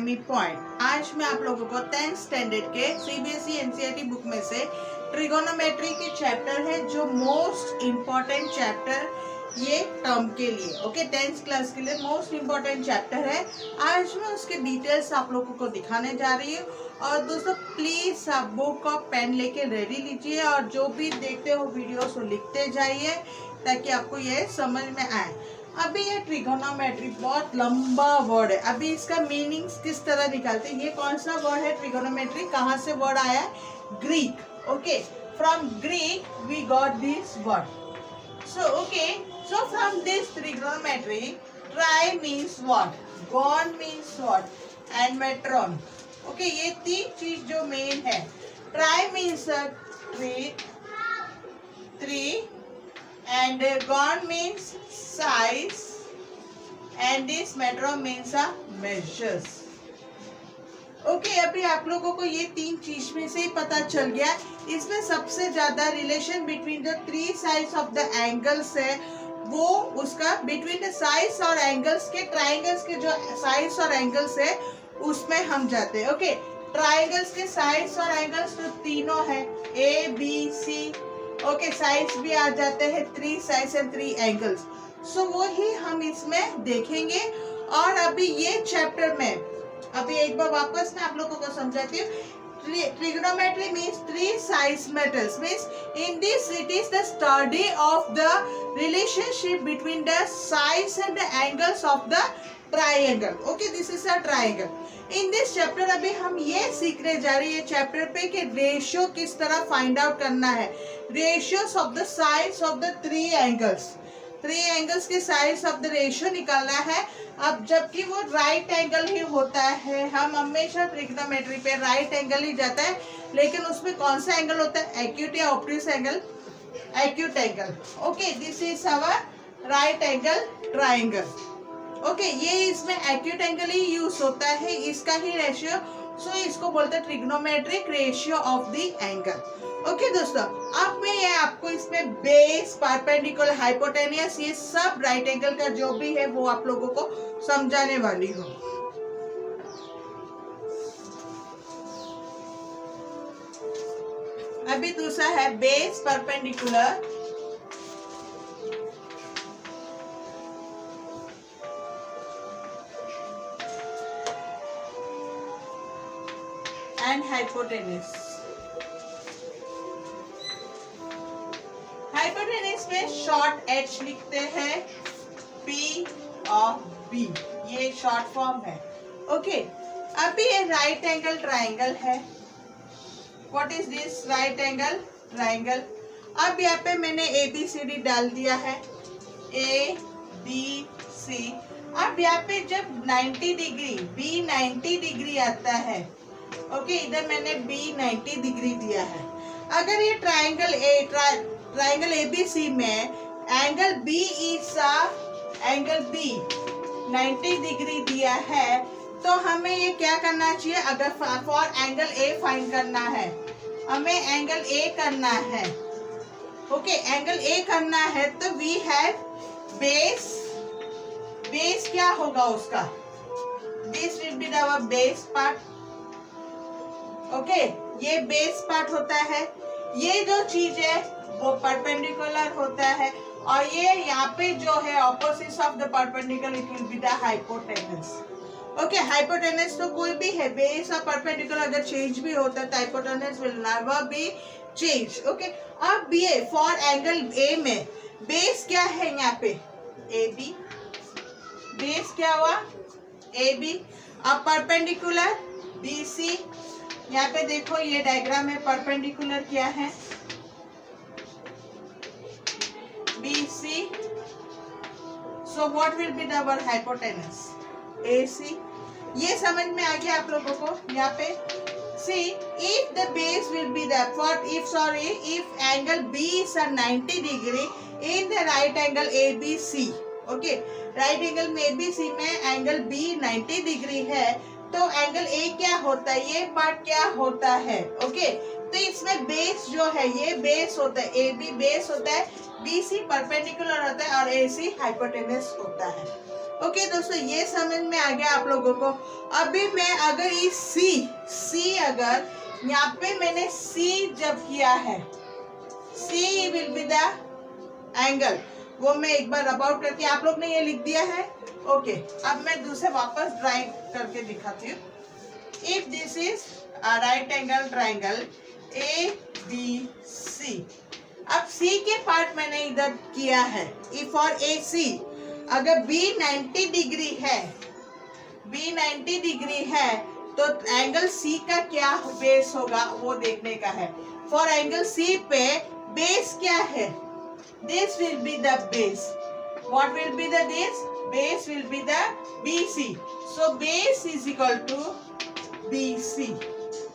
Semi point. आज मैं आप लोगों को 10th स्टैंडर्ड के सीबीएसई एनसीईआरटी बुक में से ट्रिगोनोमेट्री के चैप्टर है जो मोस्ट इम्पॉर्टेंट चैप्टर ये टर्म के लिए, ओके 10th क्लास के लिए मोस्ट इम्पॉर्टेंट चैप्टर है। आज मैं उसके डिटेल्स आप लोगों को दिखाने जा रही हूँ। और दोस्तों प्लीज आप बुक और पेन लेके रेडी लीजिए और जो भी देखते हो वीडियोस वो लिखते जाइए ताकि आपको ये समझ में आए। अभी ये ट्रिगोनोमेट्री बहुत लंबा वर्ड है, अभी इसका मीनिंग्स किस तरह निकालते हैं। ये कौन सा वर्ड है ट्रिगोनोमेट्री, कहाँ से वर्ड आया है? Greek. Okay, from Greek we got this word. So from this trigonometry, tri means what, gon means what, and metron. Okay, ये तीन चीज जो मेन है। Tri means three, and gon means size, and this metron means measures. Okay, अभी आप लोगों को ये तीन चीज में से ही पता चल गया। इसमें सबसे ज्यादा relation between the three sides of the angles है, वो उसका बिटवीन द साइड्स और एंगल्स के, ट्राइंगल्स के जो साइड्स और एंगल्स है उसमें हम जाते हैं। ओके, ट्राइंगल्स के साइड्स और एंगल्स तो तीनों है, A B C. Okay, sides भी आ जाते हैं, 3 साइड्स एंड 3 एंगल्स। सो वो ही हम इसमें देखेंगे। और अभी ये चैप्टर में अभी एक बार वापस मैं आप लोगों को समझाती हूँ। Trigonometry means 3 sides matters, means in this it is the study of the relationship between the sides and the angles of the triangle. Okay, this is a triangle. In this chapter अभी हम ये सीखने जा रहे हैं chapter पे कि ratio किस तरह फाइंड आउट करना है। Ratios of the sides of the 3 angles, 3 angles के साइड्स ऑफ द रेशियो निकालना है। अब जबकि वो राइट एंगल ही होता है, हम हमेशा ट्रिग्नोमेट्री पे राइट एंगल ही जाता है, लेकिन उसमें कौन सा एंगल होता है? एक्यूट या obtuse angle? Acute angle. Okay, this is our right angle triangle. Okay, ये इसमें एक्यूट एंगल ही यूज होता है, इसका ही रेशियो, सो इसको बोलते हैं trigonometric ratio of the angle. Okay दोस्तों, अब मैं ये आपको इसमें बेस, परपेंडिकुलर, हाइपोटेनियस, ये सब राइट एंगल का जो भी है वो आप लोगों को समझाने वाली हूँ। अभी दूसरा है base, perpendicular and hypotenuse. Hypotenuse में शॉर्ट एच लिखते हैं, पी और बी, ये शॉर्ट फॉर्म है। ओके, अभी ये राइट एंगल ट्राइंगल है। What is this? Right angle triangle. अब यहाँ पे मैंने ए बी सी डी डाल दिया है, ए बी सी। अब यहाँ पे जब 90 डिग्री, बी 90 डिग्री आता है, ओके, इधर मैंने बी 90 डिग्री दिया है। अगर ये ट्राइंगल एबीसी में angle B is angle B 90 degree दिया है, तो हमें ये क्या करना चाहिए? अगर फॉर एंगल ए फाइंड करना है, हमें एंगल ए करना है। ओके, एंगल ए करना है तो वी हैव बेस। बेस क्या होगा उसका? This will be our base part. Okay, ये बेस पार्ट होता है। ये जो चीज है वो परपेंडिकुलर होता है, और ये यहाँ पे जो है opposite of the perpendicular, it will be the hypotenuse. Okay, hypotenuse तो कोई भी है, बेस और परपेंडिकुलर अगर चेंज भी होता है तो hypotenuse will never be change. Okay, अब B A for angle A में बेस क्या है? यहाँ पे ए बी, बेस क्या हुआ? A B. अब परपेंडिकुलर बी सी, यहाँ पे देखो ये डायग्राम में परपेंडिकुलर क्या है? BC. So what will be our hypotenuse? AC. ये समझ में आ गया आप लोगों को? यहाँ पे see if the base will be there for if angle B is a 90 degree in the right angle ABC. Okay, right angle में ABC में एंगल B 90 डिग्री है, तो एंगल ए क्या होता है? ये पार्ट क्या होता है? ओके, तो इसमें बेस जो है ये बेस होता है, ए बी बेस होता है, बी सी परपेंडिकुलर होता है और ए सी हाइपोटेनस होता है। ओके दोस्तों, ये समझ में आ गया आप लोगों को। अभी मैं अगर ये सी अगर यहाँ पे मैंने सी जब किया है, सी विल बी द एंगल, वो मैं एक बार रब आउट करके आप लोग ने ये लिख दिया है। ओके, अब मैं दूसरे वापस ड्राइंग करके दिखाती हूँ। If this is right angle triangle ABC, अब C के पार्ट मैंने इधर किया है। इफ फॉर AC अगर B 90 डिग्री है, B 90 डिग्री है तो एंगल C का क्या बेस होगा वो देखने का है। फॉर एंगल C पे बेस क्या है? This will be the base. What will be the this? Base will be the BC. So base is equal to BC.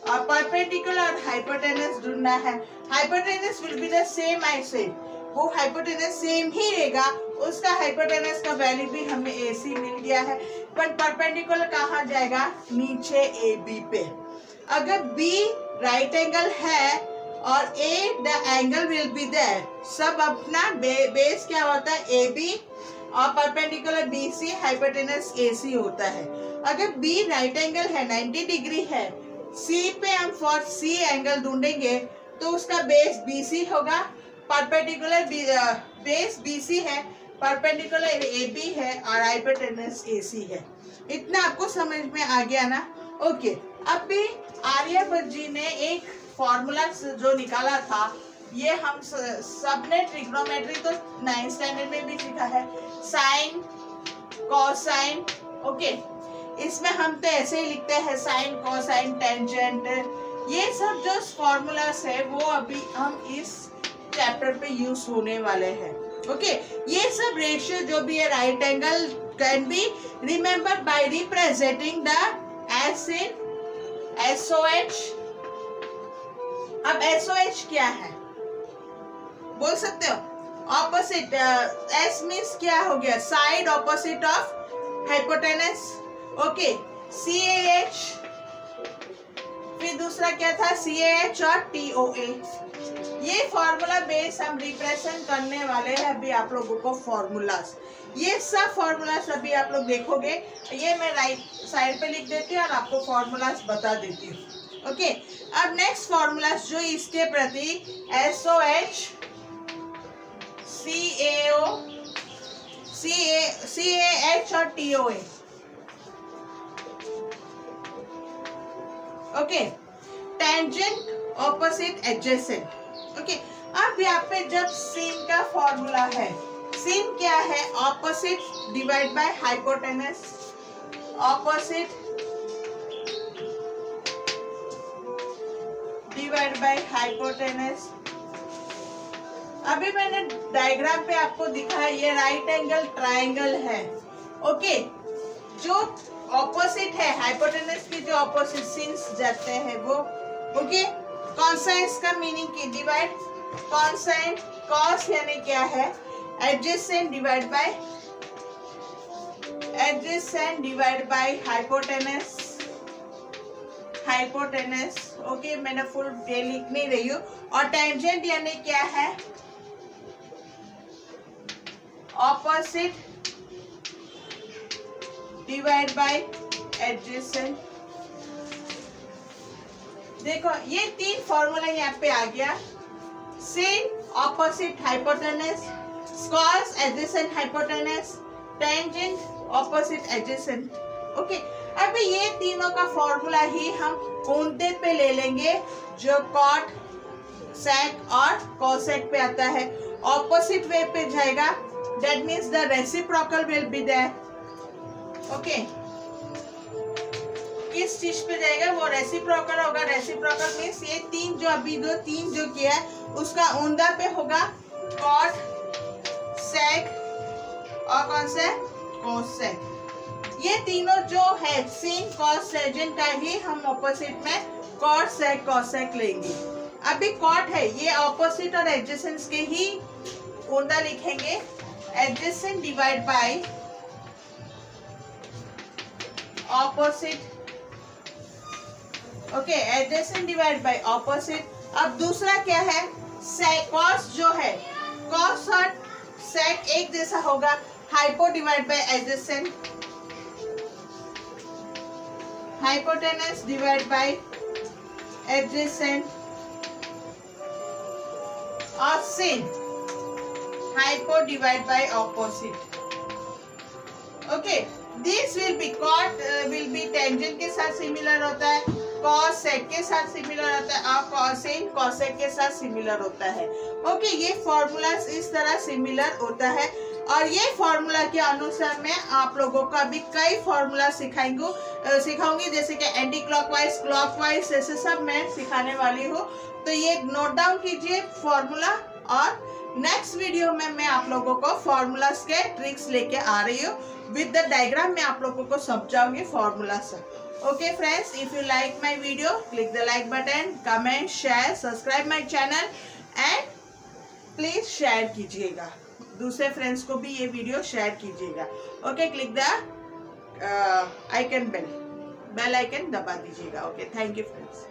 और परपेंडिकुलर और हाइपोटेनस ढूंढना है। Hypotenuse will be the same I said, वो hypotenuse same ही रहेगा, उसका hypotenuse का value भी हमें AC मिल गया है। पर परपेंडिकुलर कहाँ जाएगा? नीचे AB पे। अगर B राइट एंगल है और A the angle will be there, सब अपना बेस क्या होता है? AB और परपेंडिकुलर BC, हाइपोटेनस AC होता है। अगर B राइट एंगल है, 90 डिग्री है, C पे हम फॉर C एंगल ढूंढेंगे तो उसका बेस BC होगा, परपेंडिकुलर बेस BC है, परपेंडिकुलर AB है और हाइपोटेनस AC है। इतना आपको समझ में आ गया ना? ओके, अब भी आर्यभट्ट जी ने एक फॉर्मूला जो निकाला था, ये हम सबने ट्रिग्नोमेट्री तो 9th स्टैंडर्ड में भी सीखा है, साइन कोसाइन। ओके, इसमें हम तो ऐसे ही लिखते हैं साइन कोसाइन टेंजेंट, ये सब जो फॉर्मूलास है वो अभी हम इस चैप्टर पे यूज होने वाले हैं। ओके, ये सब रेशियो जो भी है right angle can be remembered by representing the S in SOH। अब SOH क्या है बोल सकते हो? ऑपोजिट, S मीन्स क्या हो गया? Side opposite of hypotenuse. Okay, CAH, फिर दूसरा क्या था? CAH और TOA। ये फॉर्मूला बेस हम रिप्रेजेंट करने वाले हैं अभी आप लोगों को फॉर्मूलास। ये सब फॉर्मूलास अभी आप लोग देखोगे, ये मैं राइट साइड पे लिख देती हूँ और आपको फॉर्मूलास बता देती हूँ। ओके, अब नेक्स्ट फॉर्मूलास जो इसके प्रति SOH, CAH और TOA। Okay, tangent opposite adjacent. Okay, अब यहाँ पे जब सीन का फॉर्मूला है, सीन क्या है? Opposite divide by hypotenuse, opposite divide by hypotenuse. अभी मैंने डायग्राम पे आपको दिखाया, ये राइट एंगल ट्राइंगल है। ओके, जो ऑपोजिट है हाइपोटेनस की, जो ऑपोजिट सीन्स जाते हैं वो। ओके, कॉसाइंस का मीनिंग की डिवाइड, कॉसाइन कॉस यानी क्या है? Adjacent divide by hypotenuse, hypotenuse. Okay, मैंने फुल डे लिख नहीं रही हूँ। और टेंजेंट यानी क्या है? Opposite divide by adjacent. देखो, ये तीन फॉर्मूला यहाँ पे आ गया। Sine opposite hypotenuse, cos adjacent hypotenuse, tangent opposite adjacent. Okay, अभी ये तीनों का फॉर्मूला ही हम कोणते पे ले लेंगे जो कॉट, सेक और कोसेक पे आता है। ऑपोजिट वे पे जाएगा, that means the reciprocal will be there. Okay, किस चीज पे जाएगा? वो रेसिप्रोकल होगा। रेसिप्रोकल मीन्स ये तीन जो अभी दो तीन जो किया है उसका ऊंधा पे होगा कॉट, सेक और कौन सा? कोसेक। ये तीनों जो है सीन कॉस टेंजेंट का ही हम ऑपोजिट में कॉट, सेक, कोसेक लेंगे। अभी कॉट है, ये ऑपोजिट और एडजेसेंट के ही ऊंधा लिखेंगे। Adjacent divide by opposite. Okay, adjacent divide by opposite. अब दूसरा क्या है? सेक, कॉस जो है, कॉस और सेक एक जैसा होगा, hypo divide by adjacent, hypotenuse divide by adjacent, और sin hypo divide by opposite. Okay, this will be cot will be tangent के साथ सिमिलर होता है, कॉस सेक के साथ सिमिलर होता है, और कॉसेन कॉसेक के साथ सिमिलर होता है। ओके, ये फॉर्मूला इस तरह सिमिलर होता है, और ये फॉर्मूला के अनुसार मैं आप लोगों का भी कई फॉर्मूला सिखाऊंगी, जैसे कि एंटी क्लॉकवाइज, क्लॉकवाइज, ऐसे सब मैं सिखाने वाली हूँ। तो ये नोट डाउन कीजिए फॉर्मूला, और नेक्स्ट वीडियो में मैं आप लोगों को फॉर्मूलास के ट्रिक्स लेके आ रही हूँ विद द डायग्राम। मैं आप लोगों को समझाऊंगी फॉर्मूला से। Okay friends, if you like my video, click the like button, comment, share, subscribe my channel, and please share कीजिएगा, दूसरे फ्रेंड्स को भी ये वीडियो शेयर कीजिएगा। Okay, click the icon bell icon दबा दीजिएगा। Okay, thank you friends.